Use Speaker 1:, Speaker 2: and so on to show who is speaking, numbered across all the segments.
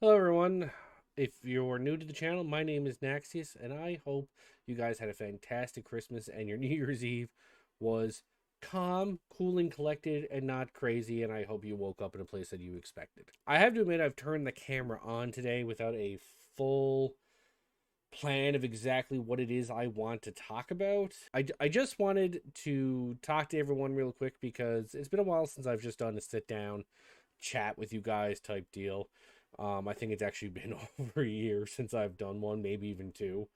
Speaker 1: Hello, everyone. If you're new to the channel, my name is Naxius, and I hope you guys had a fantastic Christmas and your New Year's Eve was calm, cool, and collected, and not crazy. And I hope you woke up in a place that you expected. I have to admit, I've turned the camera on today without a full plan of exactly what it is I want to talk about. I just wanted to talk to everyone real quick because it's been a while since I've just done a sit down chat with you guys type deal. I think it's actually been over a year since I've done one, maybe even two.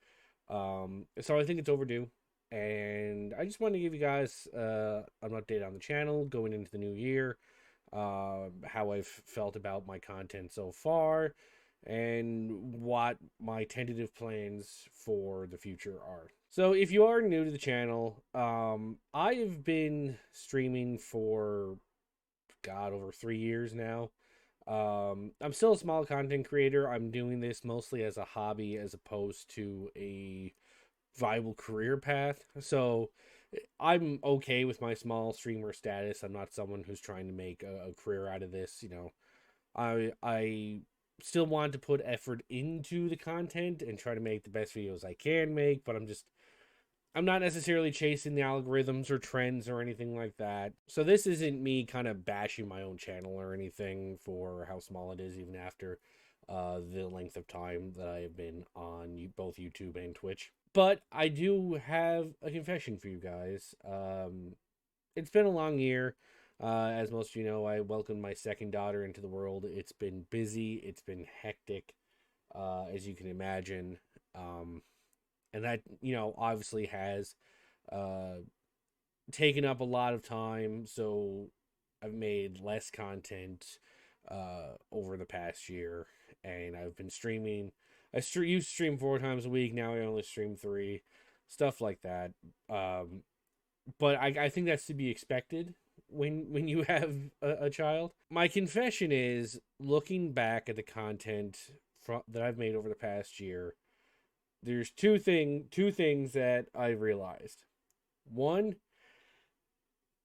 Speaker 1: So I think it's overdue. And I just wanted to give you guys an update on the channel going into the new year, how I've felt about my content so far, and what my tentative plans for the future are. So, if you are new to the channel, I have been streaming for God over 3 years now. I'm still a small content creator. I'm doing this mostly as a hobby as opposed to a viable career path. So I'm okay with my small streamer status. I'm not someone who's trying to make a career out of this. I still want to put effort into the content and try to make the best videos I can make, but I'm not necessarily chasing the algorithms or trends or anything like that. So this isn't me kind of bashing my own channel or anything for how small it is, even after the length of time that I have been on both YouTube and Twitch. But I do have a confession for you guys. It's been a long year. As most of you know, I welcomed my second daughter into the world. It's been busy. It's been hectic, as you can imagine. And that, obviously has uh, taken up a lot of time. So I've made less content over the past year, and I've been streaming. Used to stream 4 times a week. Now I only stream three, stuff like that. Um, but I think that's to be expected when you have a child. My confession is looking back at the content that I've made over the past year. There's two things that I realized. One,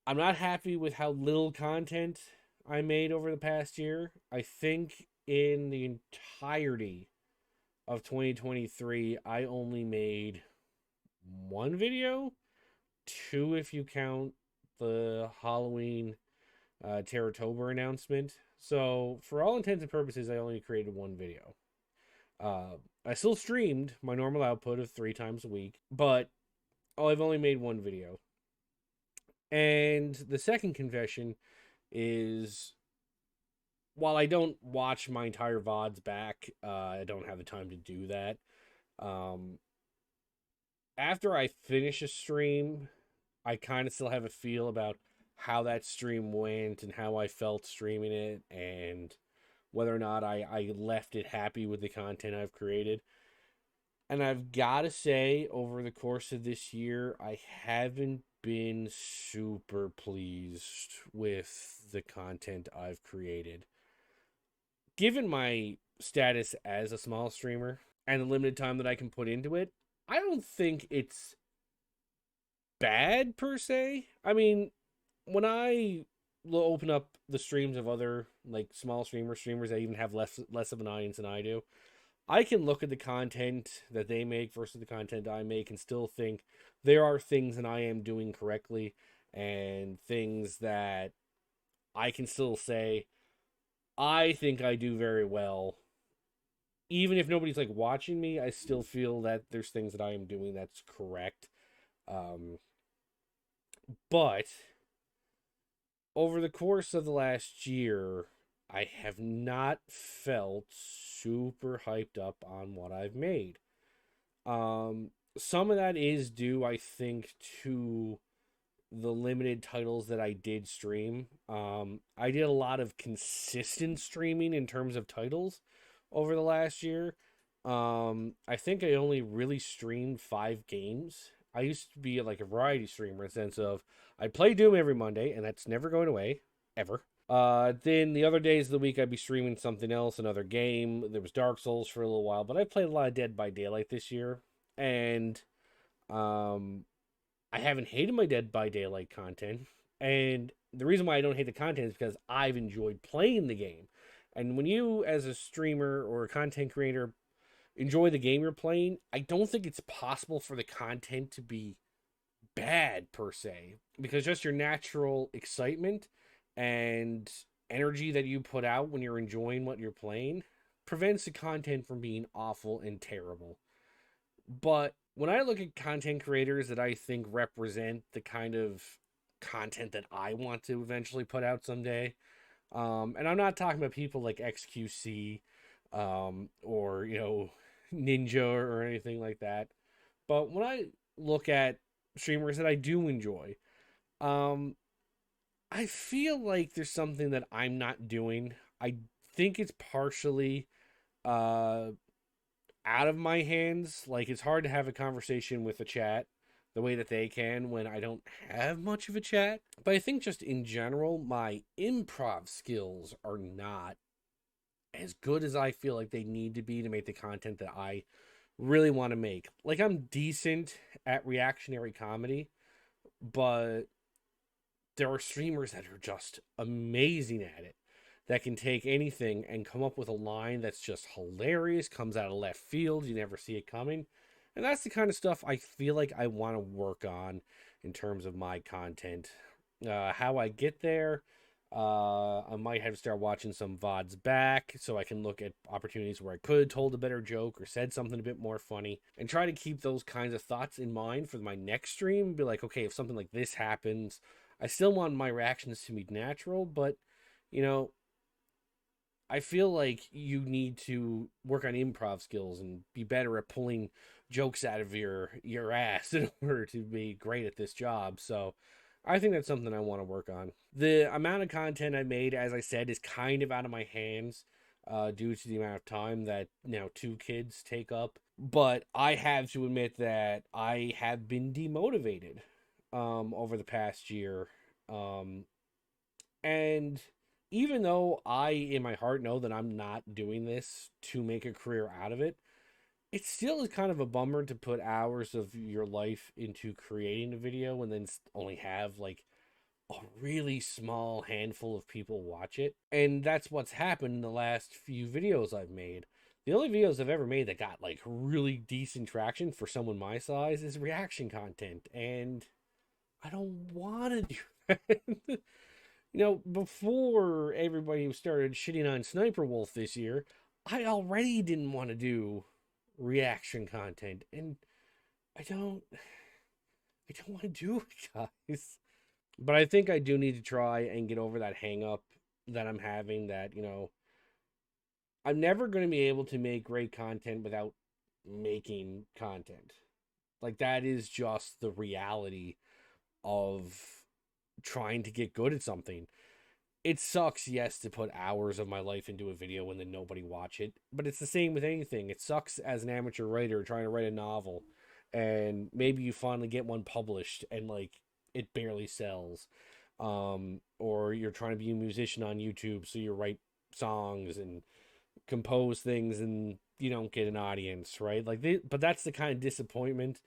Speaker 1: I'm not happy with how little content I made over the past year. I think in the entirety of 2023, I only made one video, two if you count the Halloween Terratober announcement. So, for all intents and purposes, I only created one video. I still streamed my normal output of 3 times a week, but I've only made one video. And the second confession is while I don't watch my entire VODs back, I don't have the time to do that. Um, After I finish a stream, I kind of still have a feel about how that stream went and how I felt streaming it and whether or not I left it happy with the content I've created. And I've got to say, over the course of this year, I haven't been super pleased with the content I've created. Given my status as a small streamer and the limited time that I can put into it, I don't think it's bad per se. I mean, when I open up the streams of other like small streamers that even have less of an audience than I do, I can look at the content that they make versus the content I make and still think there are things that I am doing correctly and things that I can still say I think I do very well. Even if nobody's like watching me, I still feel that there's things that I am doing that's correct. Um, but over the course of the last year, I have not felt super hyped up on what I've made. Some of that is due, I think, to the limited titles that I did stream. I did a lot of consistent streaming in terms of titles over the last year. I think I only really streamed 5 games. I used to be like a variety streamer in the sense of I'd play Doom every Monday, and that's never going away, ever. Then the other days of the week I'd be streaming something else, another game. There was Dark Souls for a little while, but I played a lot of Dead by Daylight this year, and um, I haven't hated my Dead by Daylight content. And the reason why I don't hate the content is because I've enjoyed playing the game. And when you, as a streamer or a content creator, enjoy the game you're playing, I don't think it's possible for the content to be bad per se, because just your natural excitement and energy that you put out when you're enjoying what you're playing prevents the content from being awful and terrible. But when I look at content creators that I think represent the kind of content that I want to eventually put out someday, and I'm not talking about people like XQC, or Ninja or anything like that. But when I look at streamers that I do enjoy, um, I feel like there's something that I'm not doing. I think it's partially uh out of my hands. Like, it's hard to have a conversation with a chat the way that they can when I don't have much of a chat. But I think just in general, my improv skills are not as good as I feel like they need to be to make the content that I really want to make. Like, I'm decent at reactionary comedy, but there are streamers that are just amazing at it, that can take anything and come up with a line that's just hilarious, comes out of left field, you never see it coming. And that's the kind of stuff I feel like I want to work on in terms of my content. How I get there, I might have to start watching some VODs back so I can look at opportunities where I could have told a better joke or said something a bit more funny, and try to keep those kinds of thoughts in mind for my next stream. Be like, okay, if something like this happens, I still want my reactions to be natural, but you know, I feel like you need to work on improv skills and be better at pulling jokes out of your ass in order to be great at this job. So I think that's something I want to work on. The amount of content I made, as I said, is kind of out of my hands, due to the amount of time that two kids take up. But I have to admit that I have been demotivated over the past year. Um, and even though I, in my heart, know that I'm not doing this to make a career out of it, it still is kind of a bummer to put hours of your life into creating a video and then only have like a really small handful of people watch it. And that's what's happened in the last few videos I've made. The only videos I've ever made that got like really decent traction for someone my size is reaction content. And I don't want to do that. Before everybody started shitting on Sniper Wolf this year, I already didn't want to do reaction content, and I don't want to do it, guys. But I think I do need to try and get over that hang up that I'm having, that, I'm never going to be able to make great content without making content. Like, that is just the reality of trying to get good at something. It sucks, yes, to put hours of my life into a video and then nobody watch it, but it's the same with anything. It sucks as an amateur writer trying to write a novel, and maybe you finally get one published and like it barely sells. Or you're trying to be a musician on YouTube, so you write songs and compose things and you don't get an audience, right? But that's the kind of disappointment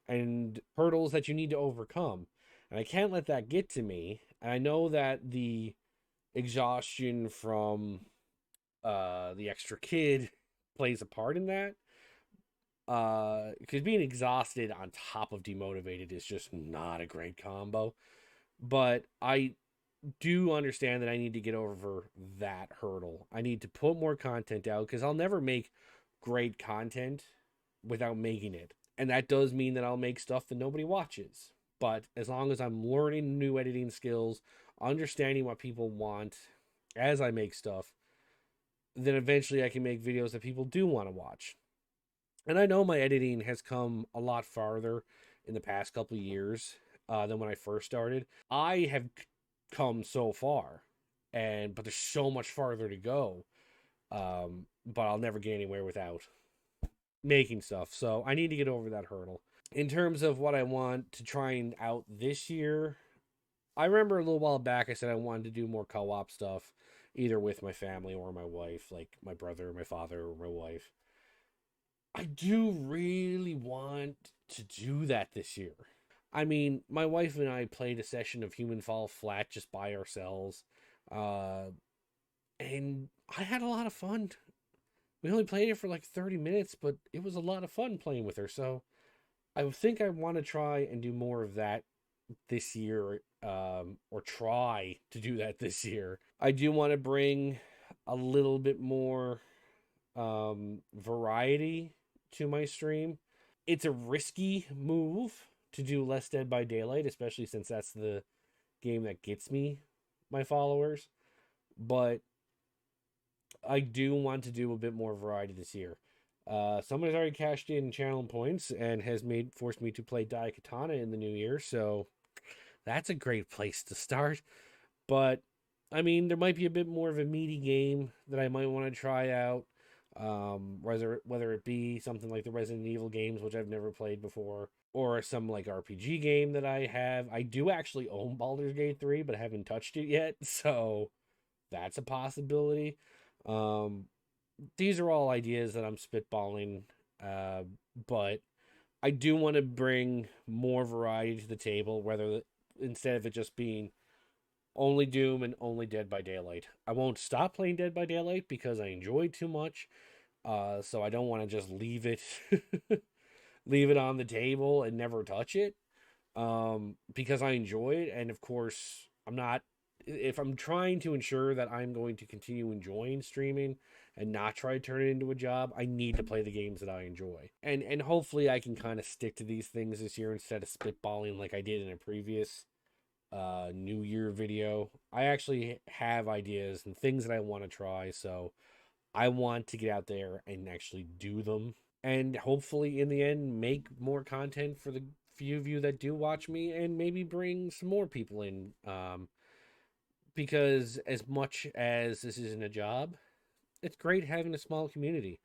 Speaker 1: and hurdles that you need to overcome. And I can't let that get to me. And I know that the exhaustion from the extra kid plays a part in that. Because being exhausted on top of demotivated is just not a great combo. But I do understand that I need to get over that hurdle. I need to put more content out because I'll never make great content without making it. And that does mean that I'll make stuff that nobody watches. But as long as I'm learning new editing skills, understanding what people want as I make stuff, then eventually I can make videos that people do want to watch. And I know my editing has come a lot farther in the past couple of years than when I first started. I have come so far, but there's so much farther to go. But I'll never get anywhere without making stuff. So I need to get over that hurdle. In terms of what I want to try and out this year, I remember a little while back I said I wanted to do more co-op stuff, either with my family or my wife, like my brother, my father, or my wife. I do really want to do that this year. I mean, my wife and I played a session of Human Fall Flat just by ourselves. Uh, and I had a lot of fun. We only played it for like 30 minutes, but it was a lot of fun playing with her. So I think I want to try and do more of that this year, or try to do that this year. I do want to bring a little bit more variety to my stream. It's a risky move to do less Dead by Daylight, especially since that's the game that gets me my followers. But I do want to do a bit more variety this year. Someone has already cashed in channel points and has made forced me to play Daikatana in the new year, so that's a great place to start. But I mean, there might be a bit more of a meaty game that I might want to try out. Whether it be something like the Resident Evil games, which I've never played before, or some like RPG game that I have. I do actually own Baldur's Gate 3, but I haven't touched it yet, so that's a possibility. Um, these are all ideas that I'm spitballing, uh, but I do want to bring more variety to the table, instead of it just being only Doom and only Dead by Daylight. I won't stop playing Dead by Daylight because I enjoy it too much. So I don't want to just leave it leave it on the table and never touch it. Because I enjoy it, and of course I'm not. If I'm trying to ensure that I'm going to continue enjoying streaming and not try to turn it into a job, I need to play the games that I enjoy. And hopefully I can kind of stick to these things this year instead of spitballing like I did in a previous New Year video. I actually have ideas and things that I want to try, so I want to get out there and actually do them. And hopefully, in the end, make more content for the few of you that do watch me and maybe bring some more people in. Because as much as this isn't a job, it's great having a small community.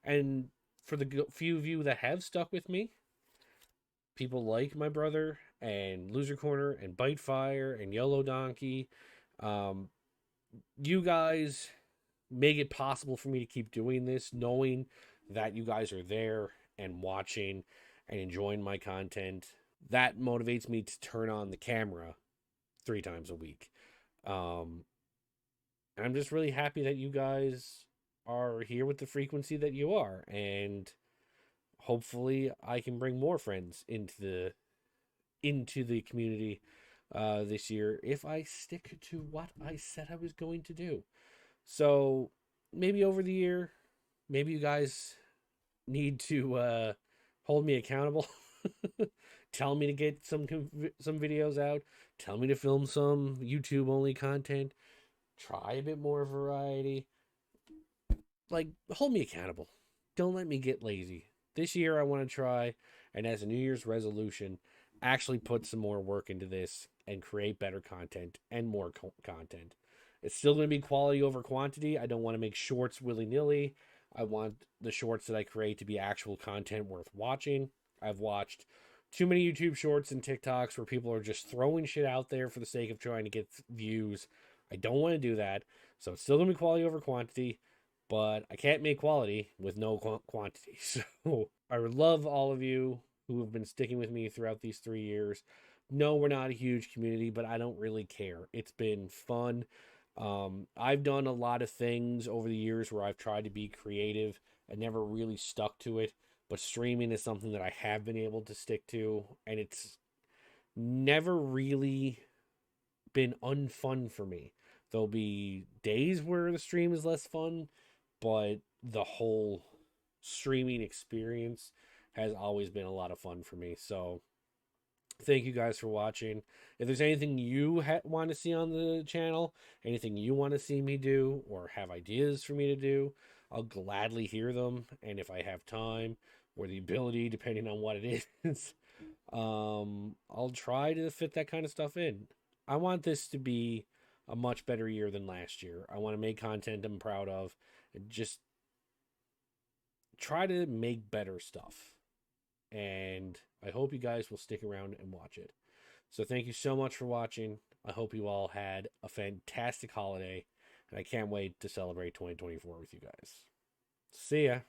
Speaker 1: And for the few of you that have stuck with me, people like my brother and Loser Corner and Bite Fire and Yellow Donkey, um, you guys make it possible for me to keep doing this, knowing that you guys are there and watching and enjoying my content. That motivates me to turn on the camera 3 times a week. Um, I'm just really happy that you guys are here with the frequency that you are, and hopefully I can bring more friends into the community this year if I stick to what I said I was going to do. So maybe over the year, maybe you guys need to hold me accountable. Tell me to get some videos out. Tell me to film some YouTube only content. Try a bit more variety. Like, hold me accountable. Don't let me get lazy. This year I want to try, and as a New Year's resolution, actually put some more work into this and create better content and more content. It's still going to be quality over quantity. I don't want to make shorts willy-nilly. I want the shorts that I create to be actual content worth watching. I've watched too many YouTube shorts and TikToks where people are just throwing shit out there for the sake of trying to get views. I don't want to do that. So it's still going to be quality over quantity, but I can't make quality with no quantity. So I love all of you who have been sticking with me throughout these 3 years. No, we're not a huge community, but I don't really care. It's been fun. I've done a lot of things over the years where I've tried to be creative and never really stuck to it. But streaming is something that I have been able to stick to, and it's never really been unfun for me. There'll be days where the stream is less fun, but the whole streaming experience has always been a lot of fun for me. So thank you guys for watching. If there's anything you want to see on the channel, anything you want to see me do, or have ideas for me to do, I'll gladly hear them. And if I have time or the ability, depending on what it is, I'll try to fit that kind of stuff in. I want this to be a much better year than last year. I want to make content I'm proud of and just try to make better stuff. And I hope you guys will stick around and watch it. So thank you so much for watching. I hope you all had a fantastic holiday, and I can't wait to celebrate 2024 with you guys. See ya.